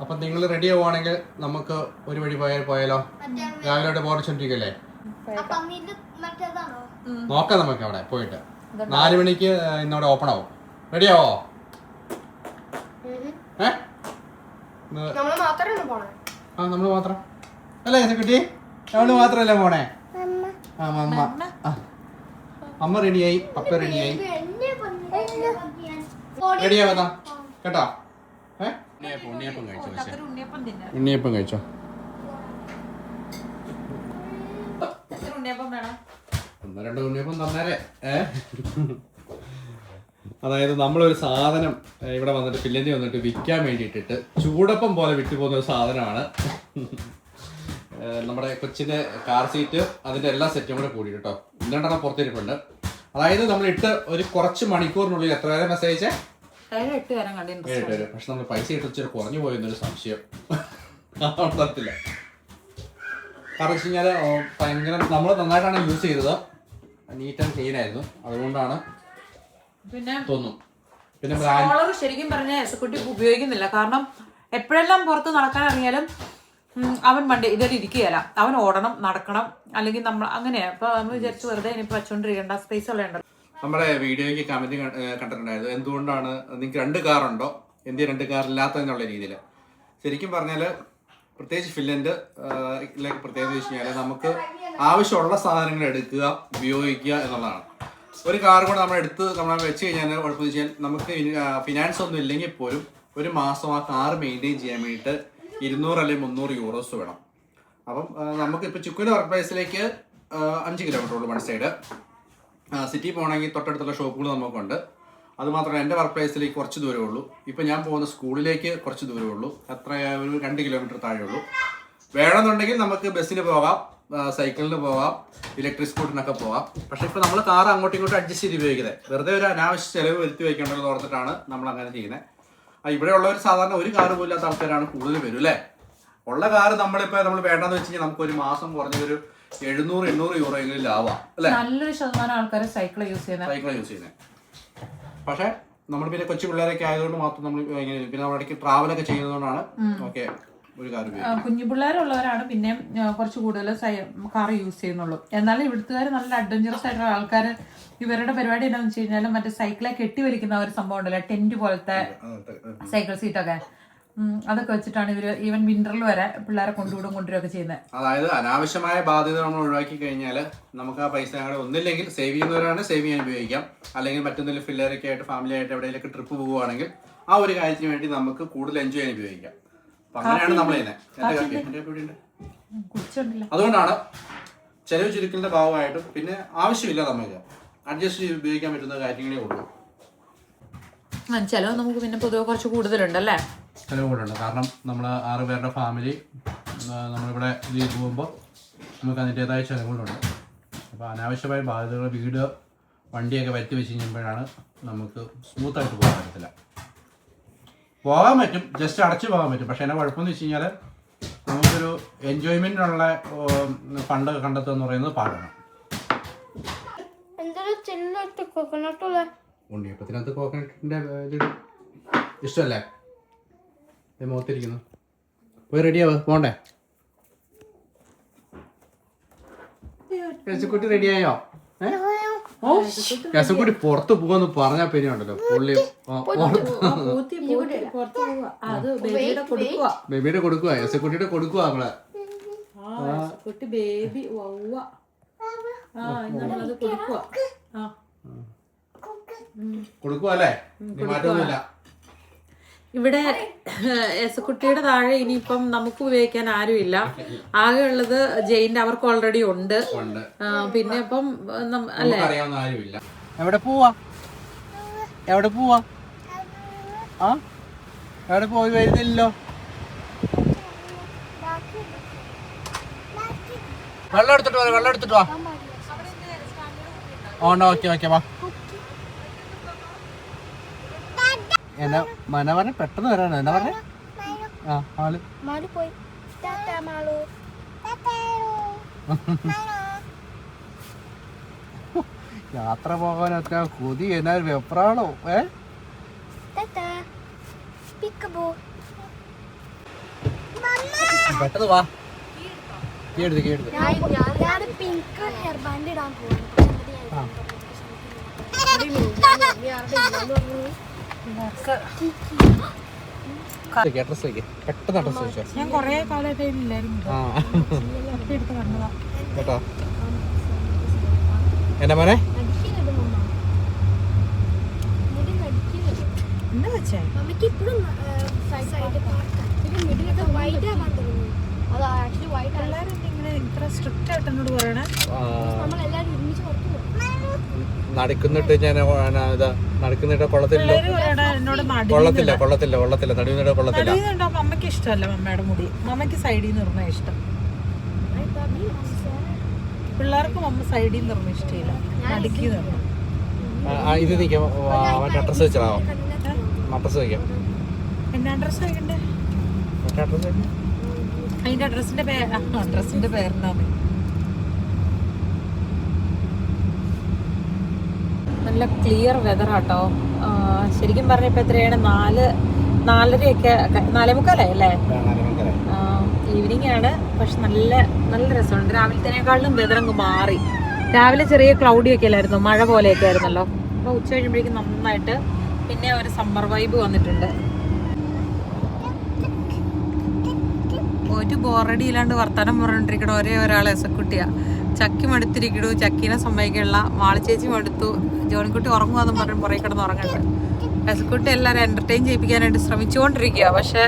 അപ്പം നിങ്ങൾ റെഡി ആവുകയാണെങ്കിൽ നമുക്ക് ഒരു വഴി പോയാലോ? രാവിലെ പോകണിച്ചോണ്ടിരിക്കല്ലേ? നോക്കാം നമുക്ക് അവിടെ പോയിട്ട് 4 മണിക്ക് ഇന്നവിടെ ഓപ്പൺ ആവും. റെഡിയാവോ? നമ്മൾ മാത്രം അല്ലേ കിട്ടി? നമ്മള് മാത്രല്ലേ പോണേ? അമ്മ റെഡിയായി, പപ്പ റെഡിയായി. റെഡിയാവാ കേട്ടോ? ഉണ്ണിയപ്പം കഴിച്ചോ? ഉണ്ണിയപ്പം കഴിച്ചോ? ഒന്ന് രണ്ട് ഉണ്ണിയപ്പം തന്നേരെ. അതായത് നമ്മളൊരു സാധനം ഇവിടെ വന്നിട്ട് ഫിൻലൻഡിൽ വന്നിട്ട് വിൽക്കാൻ വേണ്ടിയിട്ടിട്ട് ചൂടപ്പം പോലെ വിറ്റുപോകുന്ന ഒരു സാധനമാണ്. നമ്മുടെ കൊച്ചിൻ്റെ കാർ സീറ്റ് അതിൻ്റെ എല്ലാ സെറ്റും കൂടെ കൂടി കേട്ടോ. 2 പുറത്തിരിപ്പുണ്ട്. അതായത് നമ്മളിട്ട് ഒരു കുറച്ച് മണിക്കൂറിനുള്ളിൽ എത്ര പേരെ മെസ്സേജ്? 7 പേരെ. പക്ഷെ നമ്മൾ പൈസ ഇട്ട് കുറഞ്ഞു പോയെന്നൊരു സംശയം. നടത്തില്ല. കാരണം വെച്ച് കഴിഞ്ഞാൽ ഭയങ്കര നമ്മൾ നന്നായിട്ടാണ് യൂസ് ചെയ്തത്. നീറ്റ് ആൻഡ് ക്ലീൻ ആയിരുന്നു. അതുകൊണ്ടാണ് തോന്നും. പിന്നെ ശരിക്കും പറഞ്ഞ എസക്കുട്ടി ഉപയോഗിക്കുന്നില്ല. കാരണം എപ്പോഴെല്ലാം പുറത്ത് നടക്കാൻ ഇറങ്ങിയാലും അവൻ വണ്ടി ഇതൊരു ഇരിക്കുകയല്ല. അവൻ ഓടണം, നടക്കണം, അല്ലെങ്കിൽ നമ്മൾ അങ്ങനെയാ. അപ്പൊ നമ്മൾ വിചാരിച്ചു വെറുതെ ഇനിയിപ്പോ വെച്ചോണ്ടിരിക്കേണ്ട, സ്പേസ് ഉള്ളതുണ്ടല്ലോ. നമ്മുടെ വീഡിയോയ്ക്ക് കമന്റ് കണ്ടിട്ടുണ്ടായിരുന്നു, എന്തുകൊണ്ടാണ് നിങ്ങൾക്ക് 2 കാറുണ്ടോ, എന്തിനാ 2 കാർ ഇല്ലാത്തതെന്നുള്ള രീതിയിൽ. ശരിക്കും പറഞ്ഞാൽ പ്രത്യേകിച്ച് ഫിൻലൻഡ് പ്രത്യേകത വെച്ച് കഴിഞ്ഞാൽ നമുക്ക് ആവശ്യമുള്ള സാധനങ്ങൾ എടുക്കുക, ഉപയോഗിക്കുക എന്നുള്ളതാണ്. ഒരു കാർ കൂടെ നമ്മൾ വെച്ച് കഴിഞ്ഞാൽ കുഴപ്പമെന്ന് വെച്ചാൽ നമുക്ക് ഫിനാൻസ് ഒന്നും ഇല്ലെങ്കിൽ പോലും ഒരു മാസം ആ കാർ മെയിൻറ്റെയിൻ ചെയ്യാൻ വേണ്ടിയിട്ട് 200 അല്ലെങ്കിൽ 300 യൂറോസ് വേണം. അപ്പം നമുക്കിപ്പോൾ ചുക്കുവിൻ്റെ വർക്ക് പ്ലേസിലേക്ക് 5 കിലോമീറ്റർ ഉള്ളൂ വൺ സൈഡ്. സിറ്റി പോകണമെങ്കിൽ തൊട്ടടുത്തുള്ള ഷോപ്പുകൾ നമുക്കുണ്ട്. അതുമാത്രമല്ല എൻ്റെ വർക്ക് പ്ലേസിലേക്ക് കുറച്ച് ദൂരമേ ഉള്ളൂ. ഇപ്പം ഞാൻ പോകുന്ന സ്കൂളിലേക്ക് കുറച്ച് ദൂരമേ ഉള്ളൂ. എത്ര ഒരു 2 കിലോമീറ്റർ താഴെ ഉള്ളൂ. വേണമെന്നുണ്ടെങ്കിൽ നമുക്ക് ബസ്സിന് പോകാം, സൈക്കിളിന് പോകാം, ഇലക്ട്രിക് സ്കൂട്ടറിനൊക്കെ പോകാം. പക്ഷേ ഇപ്പോൾ നമ്മൾ കാർ അങ്ങോട്ടും ഇങ്ങോട്ടും അഡ്ജസ്റ്റ് ചെയ്ത് ഉപയോഗിക്കുന്നത് വെറുതെ ഒരു അനാവശ്യ ചിലവ് വരുത്തി വയ്ക്കേണ്ടതെന്ന് ഓർത്തിട്ടാണ് നമ്മൾ അങ്ങനെ ചെയ്യുന്നത്. ഇവിടെ ഉള്ളവർ സാധാരണ ഒരു കാറ് പോലും ഇല്ലാത്ത ആൾക്കാരാണ് കൂടുതൽ വരും അല്ലേ? ഉള്ള കാറ് നമ്മൾ വേണ്ടെന്ന് വെച്ച് കഴിഞ്ഞാൽ നമുക്ക് ഒരു മാസം കുറഞ്ഞൊരു 700-800 യൂറോ എങ്കിലും ലാവാം അല്ലേ? നല്ലൊരു ശതമാനം ആൾക്കാർ സൈക്കിൾ യൂസ് ചെയ്യുന്നത്. പക്ഷെ നമ്മൾ പിന്നെ കൊച്ചു പിള്ളേരൊക്കെ ആയതുകൊണ്ട് മാത്രം നമ്മൾ ഇങ്ങനെ പിന്നെ നമ്മുടെ ഇടയ്ക്ക് ട്രാവലൊക്കെ ചെയ്യുന്നതുകൊണ്ടാണ് ഓക്കെ ഒരു കാർ ഉപയോഗിക്കുന്നത്. കുഞ്ഞു പിള്ളേരുള്ളവരാണ് പിന്നെ കുറച്ച് കൂടുതൽ കാർ യൂസ് ചെയ്യുന്നുള്ളൂ. എന്നാലും ഇവിടുത്തുകാർ നല്ല അഡ്വഞ്ചറസ് ആയിട്ടുള്ള ആൾക്കാർ. ഇവരുടെ പരിപാടി എന്താണെന്ന് വെച്ച് കഴിഞ്ഞാൽ മറ്റേ സൈക്കിളെ കെട്ടിവലിക്കുന്ന ഒരു സംഭവം ഉണ്ടല്ലോ, ടെന്റ് പോലത്തെ സൈക്കിൾ സീറ്റൊക്കെ, അതൊക്കെ വെച്ചിട്ടാണ് ഇവര് ഈവൻ വിന്ററിൽ വരെ പിള്ളേരെ കൊണ്ടുവരുമൊക്കെ ചെയ്യുന്നത്. അതായത് അനാവശ്യമായ ബാധ്യത നമ്മൾ ഒഴിവാക്കി കഴിഞ്ഞാൽ നമുക്ക് ആ പൈസ ഞങ്ങളുടെ ഒന്നില്ലെങ്കിൽ സേവ് ചെയ്യുന്നവരാണ് സേവ് ചെയ്യാൻ ഉപയോഗിക്കാം, അല്ലെങ്കിൽ മറ്റൊന്നിലും പിള്ളേരൊക്കെ ആയിട്ട് ഫാമിലി ആയിട്ട് എവിടെയെങ്കിലൊക്കെ ട്രിപ്പ് പോവുകയാണെങ്കിൽ ആ ഒരു കാര്യത്തിന് വേണ്ടി നമുക്ക് കൂടുതൽ എൻജോയ് ചെയ്യാൻ ഉപയോഗിക്കാം. അപ്പൊ അങ്ങനെയാണ് നമ്മൾ ചെയ്യുന്നത്. അതുകൊണ്ടാണ് ചെലവ് ചുരുക്കലിന്റെ ഭാഗമായിട്ടും പിന്നെ ആവശ്യമില്ല, നമുക്ക് അഡ്ജസ്റ്റ് ചെയ്ത് ഉപയോഗിക്കാൻ പറ്റുന്ന കാര്യങ്ങളേ ഉള്ളൂ. ചെലവ് നമുക്ക് പിന്നെ പൊതുവെ കുറച്ച് കൂടുതലുണ്ടല്ലേ? ചിലവ് കൂടുതലുണ്ട്. കാരണം നമ്മൾ 6 പേരുടെ ഫാമിലി നമ്മളിവിടെ ഇതിൽ പോകുമ്പോൾ നമുക്ക് അതിൻ്റെതായ ചിലവുകളുണ്ട്. അപ്പോൾ അനാവശ്യമായ ബാധ്യതകൾ, വീട്, വണ്ടിയൊക്കെ വരുത്തി വെച്ച് കഴിയുമ്പോഴാണ് നമുക്ക് സ്മൂത്തായിട്ട് പോകാൻ പറ്റത്തില്ല. പോകാൻ പറ്റും, ജസ്റ്റ് അടച്ചു പോകാൻ പറ്റും. പക്ഷേ എന്നെ കുഴപ്പമെന്ന് വെച്ച് കഴിഞ്ഞാൽ നമുക്കൊരു എൻജോയ്മെൻറ്റിനുള്ള ഫണ്ട് കണ്ടെത്തുക എന്ന് പറയുന്നത് പാടാണ്. ഉണ്ണിയപ്പത്തിനകത്ത് കോക്കനട്ടിൻ്റെ ഇഷ്ടമല്ലേ? മുഖത്തിരിക്കുന്നു. പോയി റെഡിയാവ്, പോണ്ടേ? രസക്കുട്ടി റെഡിയായോ? രസക്കുട്ടി പുറത്ത് പോവാന്ന് പറഞ്ഞാൽ പേരുണ്ടല്ലോ പുള്ളി. ബേബിയുടെ കൊടുക്കുക, രസക്കുട്ടിയുടെ കൊടുക്കുക നമ്മളെ. കൊടുക്കുക അല്ലേ? മാറ്റമൊന്നുമില്ല. ഇവിടെ എസക്കുട്ടിയുടെ താഴെ ഇനിയിപ്പം നമുക്ക് ഉപയോഗിക്കാൻ ആരുമില്ല. ആകെ ഉള്ളത് ജയിന്റെ, അവർക്ക് ഓൾറെഡി ഉണ്ട്. പിന്നെ ഇപ്പം അല്ലേ, എവിടെ പോവാ? എവിടെ പോവാ? ആ എവിടെ പോയി വരുന്നില്ലല്ലോ. വെള്ളം എടുത്തിട്ട് വാ, വെള്ളം എടുത്തിട്ട് വാ. ഓക്കെ ഓക്കെ വാ. എന്നാ മന പറഞ്ഞ പെട്ടെന്ന് വരാനോ? എന്നാ പറഞ്ഞ? യാത്ര പോകാനൊക്കെ കൊതി, എന്നാ വെപ്രാളോ. പെട്ടെന്ന് വാ. കേടുത്ത് ഞാൻ പിങ്ക് ഹെയർ ബാൻഡ് ഇടാൻ പോവാണ്. അഡ്രസ് വയ്ക്കേ, പെട്ടെന്ന് അഡ്രസ് വെച്ചോ. ഞാൻ കൊറേ കാലമായിട്ട് ഇല്ലായിരുന്നു എടുത്ത് കണ്ടതാ കേട്ടോ എന്നാ മോനെ? എന്താ വെച്ചേ മമ്മിക്ക് ഇപ്പോഴും വൈറ്റ് ആവാൻ തുടങ്ങി. അത് ആക്ച്വലി വൈറ്റ് അല്ല. ഇങ്ങനെ ഇത്ര സ്ട്രിക്റ്റ് ആയിട്ട് എന്നോട് പറയണേ. നമ്മളെല്ലാരും ഒരുമിച്ച് പുറത്തു പോകും. നടക്കുന്നിട്ട് ഞാൻ നടക്കുന്നിട്ട് കൊള്ളത്തില്ല, നടുവിന്നിട്ട് കൊള്ളത്തില്ല. മമ്മയ്ക്ക് ഇഷ്ടമല്ല മമ്മയുടെ മുടി. മമ്മയ്ക്ക് സൈഡിൽ നിന്ന് നിർമ്മ ഇഷ്ടം. പിള്ളേർക്ക് മമ്മ സൈഡിൽ നിന്ന് നിർമ്മ ഇഷ്ടമില്ല, നടുക്കി നിർമ്മ. ഇത് നിൽക്കാം, അഡ്രസ് വെച്ചാണോ? അഡ്രസ് വയ്ക്കാം. എന്നാ അഡ്രസ് വയ്ക്കണ്ടേ? അതിന്റെ അഡ്രസ്സിന്റെ പേരെന്നാ മതി. നല്ല ക്ലിയർ വെതറാട്ടോ. ശരിക്കും പറഞ്ഞ ഇപ്പൊ എത്രയാണ്? 4:30 4:45 അല്ലേ? ഈവനിങ് ആണ്. പക്ഷെ നല്ല നല്ല രസമുണ്ട്. രാവിലത്തേനേക്കാളും വെതർ അങ്ങ് മാറി. രാവിലെ ചെറിയ ക്ലൗഡി ഒക്കെ അല്ലായിരുന്നു, മഴ പോലെയൊക്കെ ആയിരുന്നല്ലോ. അപ്പൊ ഉച്ച കഴിയുമ്പോഴേക്കും നന്നായിട്ട് പിന്നെ ഒരു സമ്മർ വൈബ് വന്നിട്ടുണ്ട്. ഒരു ബോറടി ഇല്ലാണ്ട് വർത്താനം പറഞ്ഞോണ്ടിരിക്കണ ഒരേ ഒരാൾ എസക്കുട്ടിയാ. ചക്കി മടുത്തിരിക്കണു, ചക്കീനെ സമ്മതിക്കുള്ള. മാളിച്ചേച്ചി മടുത്തു, ജോണിക്കുട്ടി ഉറങ്ങുവാന്നും പറഞ്ഞ് പുറകെ കിടന്ന് ഉറങ്ങുന്നുണ്ട്. എസക്കുട്ടി എല്ലാവരും എന്റർടൈൻ ചെയ്യിപ്പിക്കാനായിട്ട് ശ്രമിച്ചുകൊണ്ടിരിക്കുക. പക്ഷെ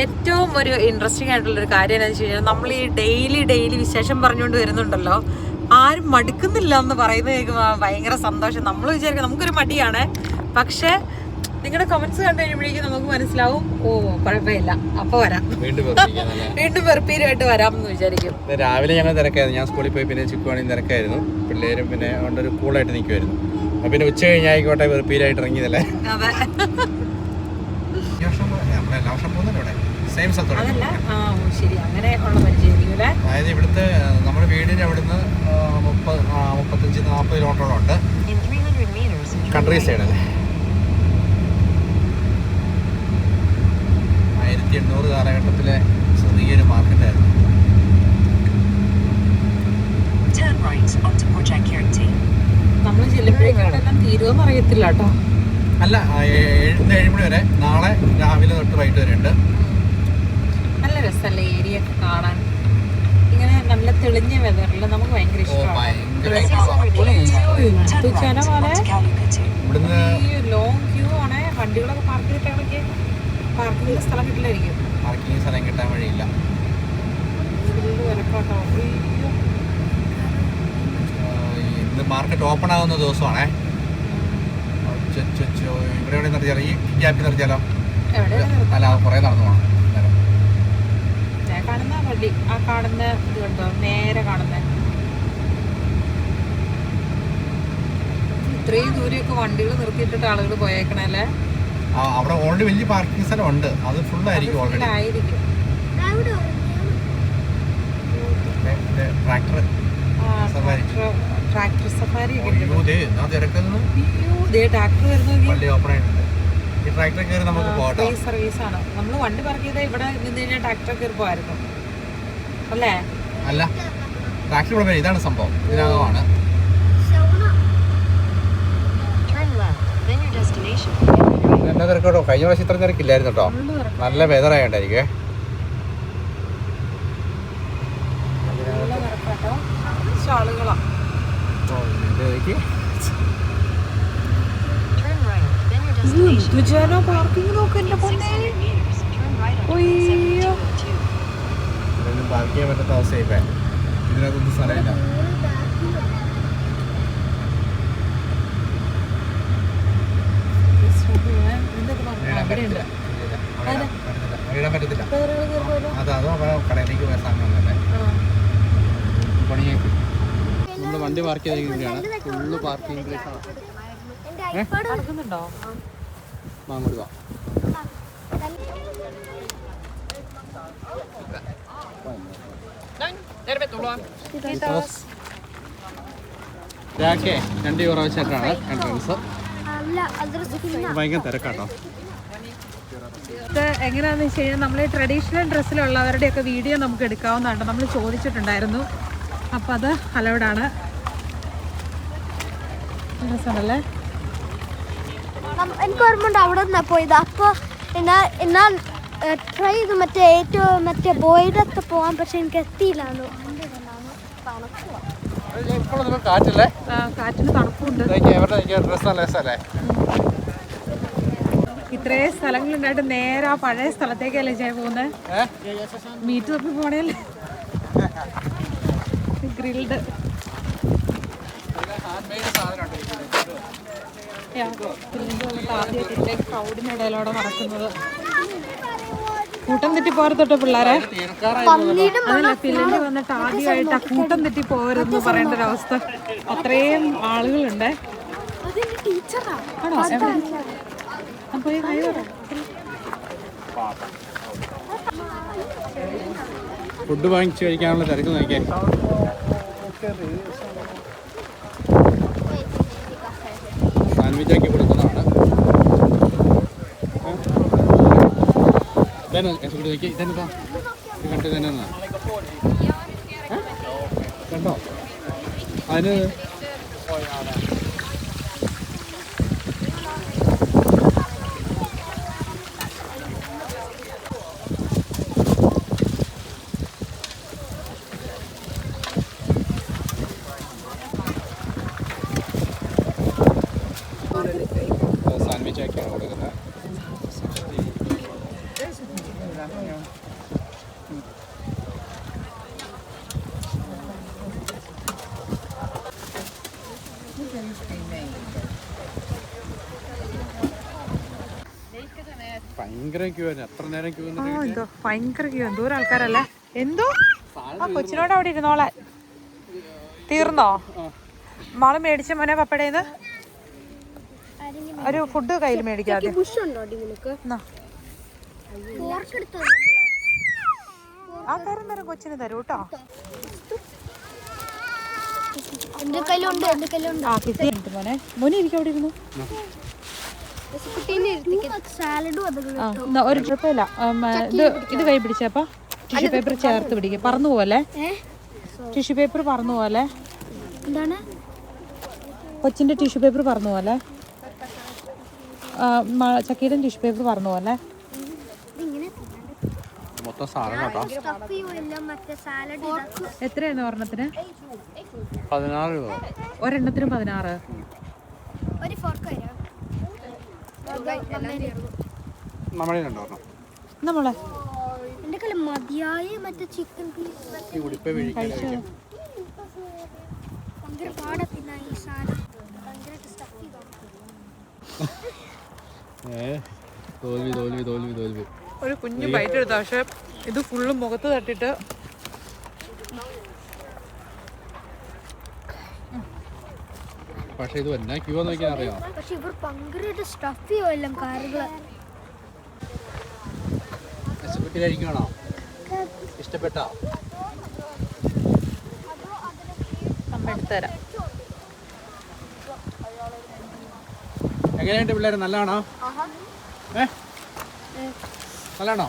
ഏറ്റവും ഒരു ഇൻട്രസ്റ്റിംഗ് ആയിട്ടുള്ളൊരു കാര്യം എന്താണെന്ന് വെച്ച് കഴിഞ്ഞാൽ, നമ്മൾ ഈ ഡെയിലി വിശേഷം പറഞ്ഞുകൊണ്ട് വരുന്നുണ്ടല്ലോ, ആരും മടുക്കുന്നില്ല എന്ന് പറയുന്നത് കേൾക്കുമ്പോൾ ഭയങ്കര സന്തോഷം. നമ്മൾ വിചാരിക്കും നമുക്കൊരു മടിയാണ്, പക്ഷെ നിങ്ങളുടെ കമന്റ്സ് കണ്ടു കഴിയുമ്പോഴേക്കും നമുക്ക് മനസ്സിലാവും, ഓ കുഴപ്പമില്ല, അപ്പൊ വരാം, വീണ്ടും വെറുപ്പീരുമായിട്ട് വരാം എന്ന് വിചാരിക്കും. രാവിലെ ഞങ്ങൾ തിരക്കായിരുന്നു. ഞാൻ സ്കൂളിൽ പോയി പിന്നെ ചിക്കുവാണെങ്കിൽ തിരക്കായിരുന്നു. പിള്ളേരും പിന്നെ കൊണ്ടൊരു കൂളായിട്ട് നിൽക്കുമായിരുന്നു. പിന്നെ ഉച്ച കഴിഞ്ഞായിക്കോട്ടെ വെറുപ്പീരായിട്ട് ഇറങ്ങിയതല്ലേ. അതെ, ശരി, അങ്ങനെ ഉള്ള പരിചയം. അതായത് ഇവിടുത്തെ നമ്മുടെ വീടിന്റെ അവിടുന്ന് 35-40 കിലോമീറ്ററോളം ഉണ്ട്. കൺട്രി സൈഡ് അല്ലേ. 1800 കാലഘട്ടത്തിലെ ചെറിയൊരു മാർക്കറ്റായിരുന്നു. നമ്മൾ ചെല്ലുമ്പോഴേക്കെല്ലാം തീരുമെന്ന് അറിയത്തില്ല കേട്ടോ. അല്ല, 7 മണി വരെ, നാളെ രാവിലെ തൊട്ട് വൈകിട്ട് വരെ ഉണ്ട്. നല്ല രസമല്ലേ ഏരിയ ഒക്കെ കാണാൻ. ഇങ്ങനെ നല്ല തെളിഞ്ഞ വെതറിൽ നമുക്ക് ഭയങ്കര ഇഷ്ടമാണ്. ഇവിടുന്ന് ലോങ് ക്യൂ ആണ്. വണ്ടികളൊക്കെ പാർക്ക് ചെയ്തിട്ടാണെങ്കിൽ പാർക്കിംഗ് സ്ഥലം കിട്ടില്ലായിരിക്കും. പാർക്കിംഗ് സ്ഥലം കിട്ടാൻ വഴിയില്ല. ഇന്ന് മാർക്കറ്റ് ഓപ്പൺ ആകുന്ന ദിവസമാണേ. ഇവിടെ എവിടെ നിർത്തിയാലോ? ഈ ഗ്യാപ്പിൽ നിർത്തിയാലോ? അല്ല, കുറേ നടന്നു പോകണം. കാണുന്ന വണ്ടി, ആ കാണുന്ന ഇത് കണ്ടോ, നേരെ കാണുന്ന ഇത്രയും ദൂരെയൊക്കെ വണ്ടികൾ നിർത്തിയിട്ടിട്ട് ആളുകൾ പോയേക്കണല്ലേ. അവിടെ ഓൾറെഡി വലിയ പാർക്കിംഗ് സ്ഥലം ഉണ്ട്, അത് ഫുൾ ആയിരിക്കും ഓൾറെഡി. ആയിരിക്കും. ട്രാക്ടർ സഫാരി ട്രാക്ടർ വണ്ടി ഓപ്പൺ ആയിട്ടുണ്ട്. ഈ ട്രാക്ടർ കയറി നമുക്ക് പോകാം. സർവീസ് ആണ്. നമ്മൾ വണ്ടി പാർക്ക് ചെയ്താൽ ഇവിടെ നിന്ന് കഴിഞ്ഞാൽ ട്രാക്ടർ കയറി പോകായിരുന്നു അല്ലേ? അല്ല, ട്രാക്ടർ ഇവിടെ വരും. ഇതാണ് സംഭവം, ഇതിനകമാണ്. എന്നാ തിരക്കോട്ടോ? കഴിഞ്ഞ പ്രാവശ്യം ഇത്ര തിരക്കില്ലായിരുന്നു കേട്ടോ. നല്ല വെതർ ആയിട്ടായിരിക്കേ. പാർക്കിംഗ് നോക്കല്ലേ പൊന്നേ. പാർക്ക് ചെയ്യാൻ പറ്റാത്ത അവസ്ഥയായിപ്പോ. ഇതിനകത്തൊന്നും സ്ഥലമില്ല. ഇടാൻ പറ്റത്തില്ല. അതോ കടയിലേക്ക് പോയ സാധനം തന്നെ പണിയായി. നമ്മൾ വണ്ടി പാർക്ക് ചെയ്തിരിക്കുകയാണ്. ഫുള്ള് പാർക്കിംഗ് പ്ലേസ് ആണ്. നടക്കുന്നുണ്ടോ? മാങ്ങോട്ട് €2 വെച്ചിട്ടാണ് എൻട്രൻസ്. ഭയങ്കര തിരക്കാട്ടോ. ഇത് എങ്ങനെയാണെന്ന് വെച്ച് കഴിഞ്ഞാൽ നമ്മൾ ട്രഡീഷണൽ ഡ്രസ്സിലുള്ളവരുടെയൊക്കെ വീഡിയോ നമുക്ക് എടുക്കാവുന്നതാണ്. നമ്മൾ ചോദിച്ചിട്ടുണ്ടായിരുന്നു, അപ്പം അത് അലൗഡാണ്. രസമാണല്ലേ? എനിക്ക് ഓർമ്മയുണ്ട് അവിടെ നിന്നാ പോയത്. അപ്പോൾ എന്നാ ട്രൈ ചെയ്തു മറ്റേ ബോയിലൊക്കെ പോകാൻ, പക്ഷെ എനിക്ക് എത്തിയില്ലാന്നു. കാറ്റല്ലേ? കാറ്റിന് തണുപ്പുണ്ട്. ഇത്രയും സ്ഥലങ്ങളുണ്ടായിട്ട് നേരെ ആ പഴയ സ്ഥലത്തേക്കല്ലേ ചെയ്യാൻ പോകുന്നത്? മീറ്റ് തപ്പി പോണേല്ലേ? ഗ്രിൽഡ് ആദ്യമായിട്ട് ക്രൗഡിനിടയിലൂടെ നടക്കുന്നത്. കൂട്ടം തെറ്റി പോരത്തോട്ടെ പിള്ളേരെ. അതല്ല, ഫിലിമിൽ വന്നിട്ട് ആദ്യമായിട്ട് ആ കൂട്ടം തെറ്റി പോരെന്ന് പറയേണ്ട ഒരവസ്ഥ. അത്രയും ആളുകളുണ്ട്. ആണോ? പോയി കൈ പറ. ഫുഡ് വാങ്ങിച്ചു കഴിക്കാനുള്ള തിരക്ക് നോക്കിയാൽ സാൻഡ്വിച്ച് ആക്കി കൊടുക്കുന്നതാണ്. ഇതെന്താ കണ്ടു തന്നെ കണ്ടോ? അതിന് സാൻഡ്വിച്ച് ആക്കിയാണ് കൊടുക്കുന്നത്. ഭയങ്കര ക്യൂ ആയിരുന്നു. എത്ര നേരം ക്യൂ? എന്തോ ഭയങ്കര ക്യൂ. എന്തോരം ആൾക്കാരല്ലേ? എന്തോ ആ കൊച്ചിനോട് അവിടെ ഇരുന്നോളെ. തീർന്നോ? മോള് മേടിച്ച മോനെ പപ്പടേന്ന് ഒരു ഫുഡ് കയ്യിൽ മേടിക്കാതെ. ആ കാര്യം തരാം, കൊച്ചിന് തരൂ കേട്ടോ. മോനെ മോനെ ഇരിക്കും അവിടെ ഇരുന്നു. ഒരു കുഴപ്പമില്ല. ഇത് കൈ പിടിച്ചപ്പ ടിഷ്യൂ പേപ്പർ ചേർത്ത് പിടിക്കുക. പറന്നു പോലെ ടിഷ്യൂ പേപ്പർ പറന്നു പോലെ. എന്താണ് കൊച്ചിന്റെ ടിഷ്യൂ പേപ്പർ പറന്നു പോലെ. ചക്കീടെ ടിഷ്യൂ പേപ്പർ പറന്നു പോലെ. എത്രയായിരുന്നു ഒരെണ്ണത്തിന്? 16 രൂപ. ഒരെണ്ണത്തിന് 16. നമ്മളെ മതിയായ മറ്റേ ചിക്കൻ പീസ് കഴിച്ചോ? ഒരു കുഞ്ഞു ബൈറ്റ് എടുത്ത, പക്ഷെ ഇത് ഫുള്ള് മുഖത്ത് തട്ടിട്ട് പക്ഷെ ഇത് എന്നാ ക്യൂ നോക്കിയാൽ അറിയാം. പക്ഷെ ഇവർ ഭയങ്കരമായിട്ട് സ്റ്റഫ് ചെയ്യോ എല്ലാം കാറുകള്. കഴിക്കണോ? ഇഷ്ടപ്പെട്ടോ? എടുത്തുതരാം. എങ്ങനെയുണ്ട് പിള്ളേർ? നല്ലതാണോ? നല്ലതാണോ?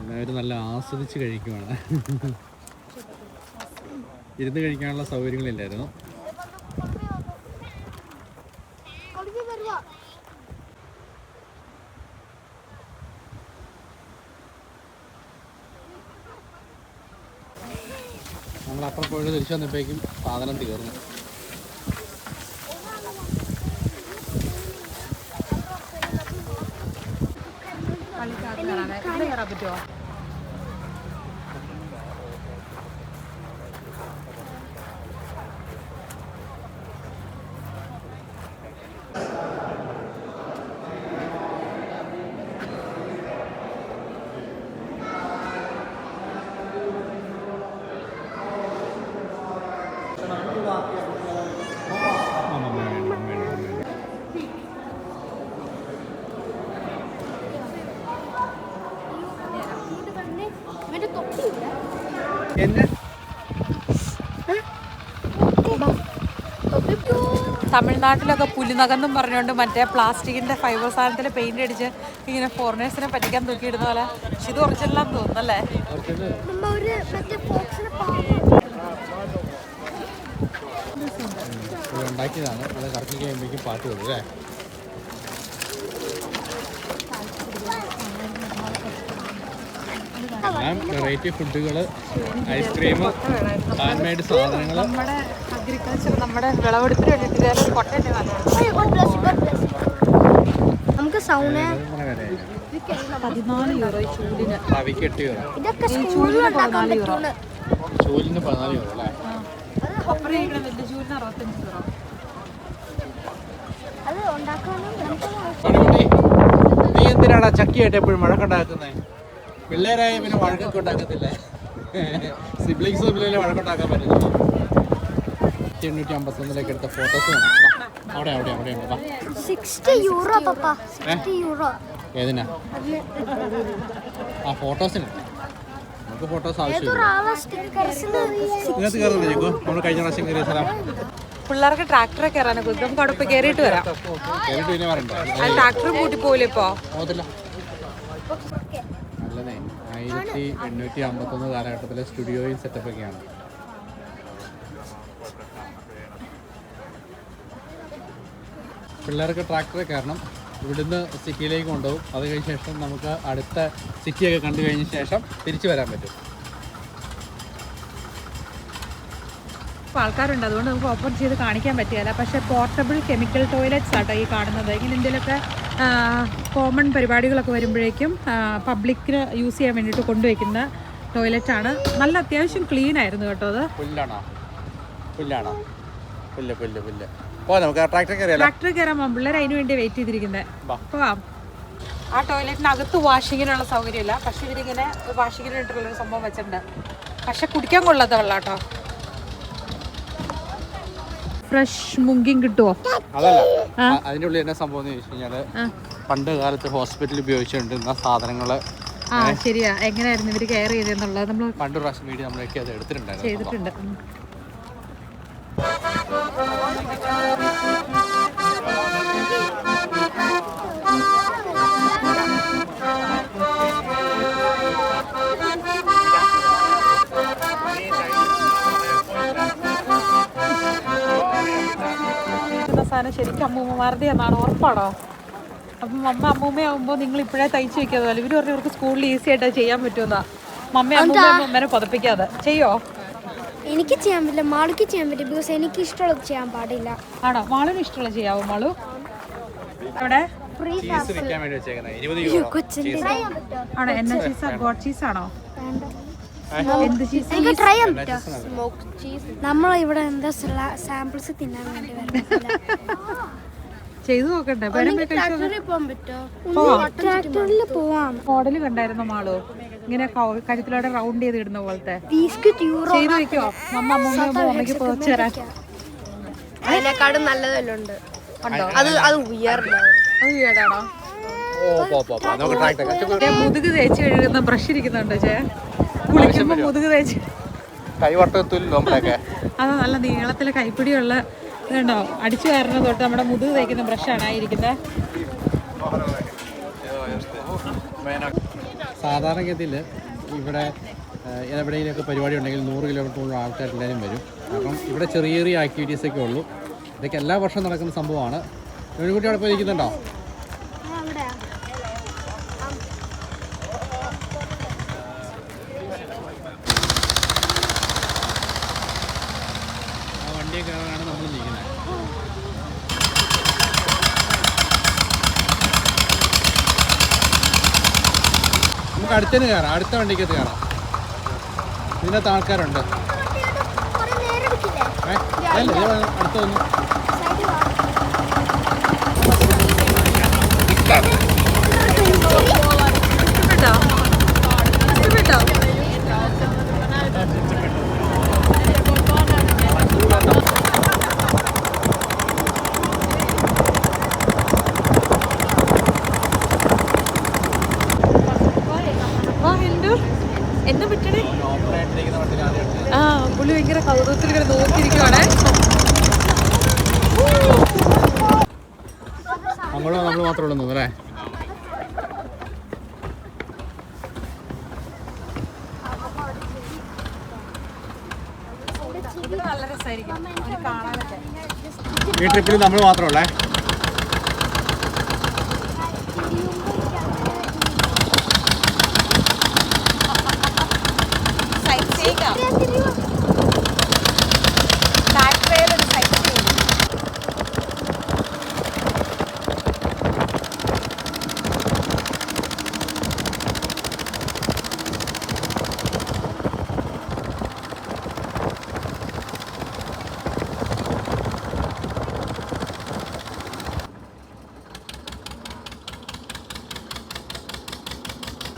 എല്ലാവരും നല്ല ആസ്വദിച്ച് കഴിക്കുവാണ്. ഇരുന്ന് കഴിക്കാനുള്ള സൗകര്യങ്ങളില്ലായിരുന്നു. നമ്മളപ്പുറം പോയിട്ട് തിരിച്ചു വന്നപ്പോഴേക്കും സാധനം തീർന്നു. കയറാൻ പറ്റുമോ? എന്നെ തമിഴ്നാട്ടിലൊക്കെ പുലിനകെന്നും പറഞ്ഞുകൊണ്ട് മറ്റേ പ്ലാസ്റ്റിക്കിൻ്റെ ഫൈബർ സാധനത്തിൽ പെയിൻ്റ് അടിച്ച് ഇങ്ങനെ ഫോറിനേഴ്സിനെ പറ്റിക്കാൻ തൂക്കിയിടുന്ന പോലെ. പക്ഷെ ഇത് ഒറിജിനലാന്ന് തോന്നുന്നല്ലേ? ഉണ്ടാക്കിയതാണ്. അത് കറക്കി കഴിയുമ്പോഴേക്കും പാട്ട് വരും അല്ലേ? എല്ലാം വെറൈറ്റി ഫുഡുകൾ, ഐസ്ക്രീം, ഹാൻഡ് മെയ്ഡ് സാധനങ്ങൾ. നമ്മുടെ അഗ്രികൾച്ചർ, നമ്മുടെ വിളവെടുപ്പിന് വേണ്ടിയിട്ട് കൊട്ടേണ്ടി നമുക്ക് സൗണ്ട് 14 യൂറോ ചൂടിന്. തവിക്ക് 8 യൂറോ. ഇതൊക്കെ സ്കൂളിൽ ഉണ്ടാക്കാൻ പറ്റുള്ളൂ. ചൂലിന് 14 യൂറോ അല്ലേ? അപ്പുറം വലിയ ചൂടിന് 65 യൂറോ. അത് ഉണ്ടാക്കാനും നീ എന്തിനാണ് ചക്കിയായിട്ട് എപ്പോഴും വഴക്കുണ്ടാക്കുന്നത്? പിള്ളേരായ പിന്നെ വഴക്കൊക്കെ ഉണ്ടാക്കത്തില്ലേ? സിബ്ലിങ്സ് തമ്മിലല്ലേ വഴക്കുണ്ടാക്കാൻ പറ്റുന്നത്? 851 എടുത്ത ഫോട്ടോസ് അവിടെ അവിടെ അവിടെ 60 യൂറോ പപ്പ. 60 യൂറോ. ഏതിനാ? ആ ഫോട്ടോസിന്. നമുക്ക് ഫോട്ടോസ് ആവശ്യമില്ല. ഇതിനകത്ത് കയറുന്നില്ല ചേക്കോ? നമ്മൾ കഴിഞ്ഞ പ്രാവശ്യം കയറിയ സ്ഥലം. പിള്ളേർക്ക് ട്രാക്ടറെ കയറാനൊക്കെ നമുക്ക് അവിടെ പോയി കയറിയിട്ട് വരാം. കയറിയിട്ട് പിന്നെ വരണ്ടേ? ട്രാക്ടർ കൂട്ടി പോകില്ല ഇപ്പോ? പോകത്തില്ല. നല്ലതേ. 1851 കാലഘട്ടത്തിലെ സ്റ്റുഡിയോയും സെറ്റപ്പൊക്കെയാണ്. പിള്ളേർക്ക് ട്രാക്ടറെ കയറണം. ഇവിടുന്ന് സിറ്റിയിലേക്ക് കൊണ്ടുപോകും. അത് കഴിഞ്ഞ ശേഷം നമുക്ക് അടുത്ത സിറ്റിയൊക്കെ കണ്ടു കഴിഞ്ഞ ശേഷം തിരിച്ചു വരാൻ പറ്റും. ആൾക്കാരുണ്ട്, അതുകൊണ്ട് നമുക്ക് ഓപ്പൺ ചെയ്ത് കാണിക്കാൻ പറ്റിയല്ല. പക്ഷേ പോർട്ടബിൾ കെമിക്കൽ ടോയ്ലറ്റ്സ് ആട്ടോ ഈ കാണുന്നത്. ഇങ്ങനെ എന്തെങ്കിലുമൊക്കെ കോമൺ പരിപാടികളൊക്കെ വരുമ്പോഴേക്കും പബ്ലിക്കിന് യൂസ് ചെയ്യാൻ വേണ്ടിയിട്ട് കൊണ്ടുവയ്ക്കുന്ന ടോയ്ലറ്റാണ്. നല്ല അത്യാവശ്യം ക്ലീൻ ആയിരുന്നു കേട്ടോ. അത് പുല്ലാണോ? പുല്ല്. ട്രാക്ടർ കയറാൻ പോകും. പിള്ളേർ അതിന് വേണ്ടി വെയിറ്റ് ചെയ്തിരിക്കുന്നത്. പോവാം. ആ ടോയ്ലറ്റിനകത്ത് വാഷിങ്ങിനുള്ള സൗകര്യമില്ല. പക്ഷെ ഇവരിങ്ങനെ വാഷിങ്ങിന് വേണ്ടിയിട്ടുള്ളൊരു സംഭവം വെച്ചിട്ടുണ്ട്. പക്ഷെ കുടിക്കാൻ കൊള്ളാത്ത വെള്ളം കേട്ടോ. ഫ്രഷ് മുങ്കിങ് കിട്ടുമോ? അതല്ല, അതിൻ്റെ ഉള്ളിൽ എന്നാ സംഭവം എന്ന് ചോദിച്ചു കഴിഞ്ഞാല് പണ്ട് കാലത്ത് ഹോസ്പിറ്റലിൽ ഉപയോഗിച്ചുകൊണ്ടിരുന്ന സാധനങ്ങള്. ശരിയാ. എങ്ങനെയായിരുന്നു ഇവര് കെയർ ചെയ്തെന്നുള്ളത് നമ്മൾ പണ്ട് പ്രാവശ്യം വീഡിയോ നമ്മളൊക്കെ അത് ചെയ്തിട്ടുണ്ട്. സാധനം ശരിക്കും അമ്മൂമ്മമാരുടെ എന്നാണ് ഉറപ്പാണോ? അപ്പം അമ്മൂമ്മയാകുമ്പോൾ നിങ്ങൾ ഇപ്പോഴേ തയ്ച്ചു വെക്കാതെ ഇവർ പറഞ്ഞു ഇവർക്ക് സ്കൂളിൽ ഈസി ആയിട്ട് ചെയ്യാൻ പറ്റുമെന്നാ. അമ്മൂമ്മനെ പുതപ്പിക്കാതെ ചെയ്യോ? എനിക്ക് ചെയ്യാൻ പറ്റില്ല, മാളുക്ക് ചെയ്യാൻ പറ്റും. ബിക്കോസ് എനിക്ക് ഇഷ്ടമുള്ളത് ചെയ്യാൻ പാടില്ല. ആണോ? മാളുവിന് ഇഷ്ടമുള്ളത് ചെയ്യാവോ? മാളു അവിടെ ആണോ? എന്നാ ചീസാ? ഗോഡ് ചീസ് ആണോ? എന്ത് ചീസ്? നമ്മളിവിടെ എന്താ സാമ്പിൾസ് തിന്നാൻ വേണ്ടി ചെയ്തു നോക്കണ്ടേ? ട്രാക്ടറിൽ പോവാം. മോഡല് കണ്ടായിരുന്നോ മാളു? ഇങ്ങനെ കഴുത്തിലൂടെ റൗണ്ട് ചെയ്ത് ഇടുന്ന പോലത്തെ ചെയ്തു വെക്കോ? അമ്മയ്ക്ക് പുറച്ചു തരാൻ. അതിനെക്കാളും നല്ലതല്ലുണ്ട്. അത് ഉയർന്നോ? അത് വീടാണോ? മുതുക് തേച്ച് കഴുകുന്ന ബ്രഷ് ഇരിക്കുന്നുണ്ട്. കുളിക്കുമ്പോ മുതുക് തേച്ച് അത് നല്ല നീളത്തില് കൈപ്പിടിയുള്ള ഇതുണ്ടോ? അടിച്ചു കയറുന്ന തൊട്ട് നമ്മുടെ മുതുക് തേക്കുന്ന ബ്രഷാണ് ആയിരിക്കുന്നത്. സാധാരണഗതിയിൽ ഇവിടെ എവിടെയെങ്കിലുമൊക്കെ പരിപാടി ഉണ്ടെങ്കിൽ 100 കിലോമീറ്ററുള്ള ആൾക്കാരെല്ലാവരും വരും. കാരണം ഇവിടെ ചെറിയ ചെറിയ ആക്ടിവിറ്റീസൊക്കെ ഉള്ളൂ. ഇതൊക്കെ എല്ലാ വർഷവും നടക്കുന്ന സംഭവമാണ്. പെൺകുട്ടി അവിടെ പോയി ഇരിക്കുന്നുണ്ടോ? ആ വണ്ടിയെ കയറാനാണ് നമ്മൾ നിൽക്കുന്നത്. നമുക്ക് അടുത്തതിന് കയറാം. അടുത്ത വണ്ടിക്കകത്ത് കയറാം. ഇതിനകത്ത് ആൾക്കാരുണ്ട്. അടുത്ത വന്നു. എന്നെ വിട്ടണേ. പുള്ളി ഭയങ്കര കൗതുകത്തിൽ ഇങ്ങനെ നോക്കിയിരിക്കുവാണേ. നമ്മൾ മാത്രമേ ഉള്ളൂ അല്ലേ? നല്ല രസമായിരിക്കും കാണാനൊക്കെ. ഈ ട്രിപ്പിൽ നമ്മൾ മാത്രമേ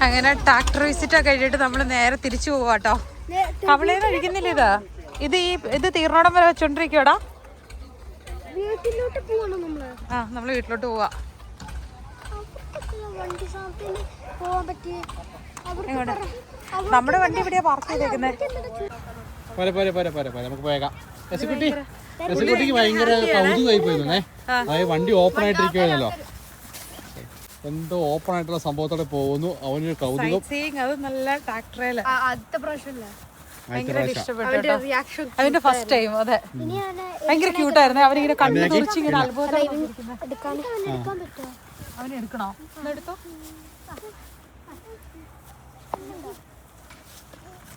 അങ്ങനെ ട്രാക്ടർ വിസിറ്റ് ഒക്കെ കഴിഞ്ഞിട്ട് നമ്മൾ നേരെ തിരിച്ചു പോവാട്ടോ. കവളയിൽ കഴിക്കുന്നില്ല ഇത് തീർന്നോടം വരെ വെച്ചോണ്ടിരിക്കോടാ. നമ്മള് വീട്ടിലോട്ട് പോവാ. നമ്മുടെ വണ്ടി ഇവിടെയാ പാർക്ക് ചെയ്തേക്കുന്നത്. നമുക്ക് പോയേക്കാം. എസ്കുട്ടിക്ക് ഭയങ്കര കൗതുകമായി പോയിരുന്നേ. അതായത് വണ്ടി ഓപ്പൺ ആയിട്ടിരിക്കുവായിരുന്നല്ലോ, എന്തോ ഓപ്പൺ ആയിട്ടുള്ള സംഭവത്തോടെ പോകുന്നു. അവനൊരു കൗതുകം. അത് നല്ല ട്രാക്ടറേല് അതിന്റെ ഫസ്റ്റ് ടൈം. അതെ, ഭയങ്കര ക്യൂട്ടായിരുന്നു. അവനിങ്ങനെ കണ്ണു തുറച്ച് ഇങ്ങനെ അത്ഭുതം. അവനെടുക്കണോ? എടുത്തോ,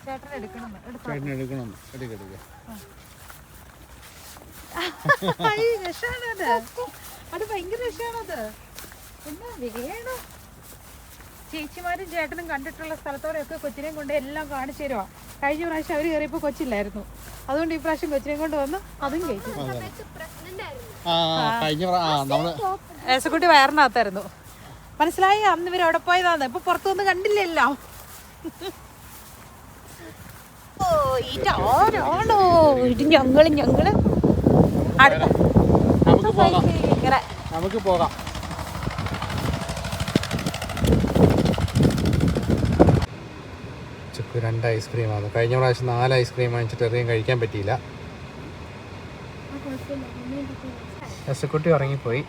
ചേട്ടൻ എടുക്കണം. അത് ഭയങ്കര രസമാണത്. എന്നാ വേണം. ചേച്ചിമാരും ചേട്ടനും കണ്ടിട്ടുള്ള സ്ഥലത്തോടെയൊക്കെ കൊച്ചിനെയും കൊണ്ട് എല്ലാം കാണിച്ചു തരുവാ. കഴിഞ്ഞ പ്രാവശ്യം അവര് കയറിയപ്പോ കൊച്ചില്ലായിരുന്നു, അതുകൊണ്ട് ഈ പ്രാവശ്യം കൊച്ചിനെയും കൊണ്ട് വന്ന് അതും കഴിച്ചു. ഏസക്കുട്ടി വയറിനകത്തായിരുന്നു. മനസ്സിലായി അന്ന് ഇവർ അവിടെ പോയതാന്ന്. ഇപ്പൊ പുറത്തുനിന്ന് കണ്ടില്ലല്ലോ. ആരാണോ ഇത്? ഞങ്ങള് അടുത്ത നമുക്ക് പോകാം. ചുക്ക് 2 ഐസ്ക്രീമാണ്. കഴിഞ്ഞ പ്രാവശ്യം 4 ഐസ്ക്രീം വാങ്ങിച്ചിട്ട് എറിയാൻ കഴിക്കാൻ പറ്റിയില്ല. എസ്കുട്ടി ഉറങ്ങിപ്പോയി.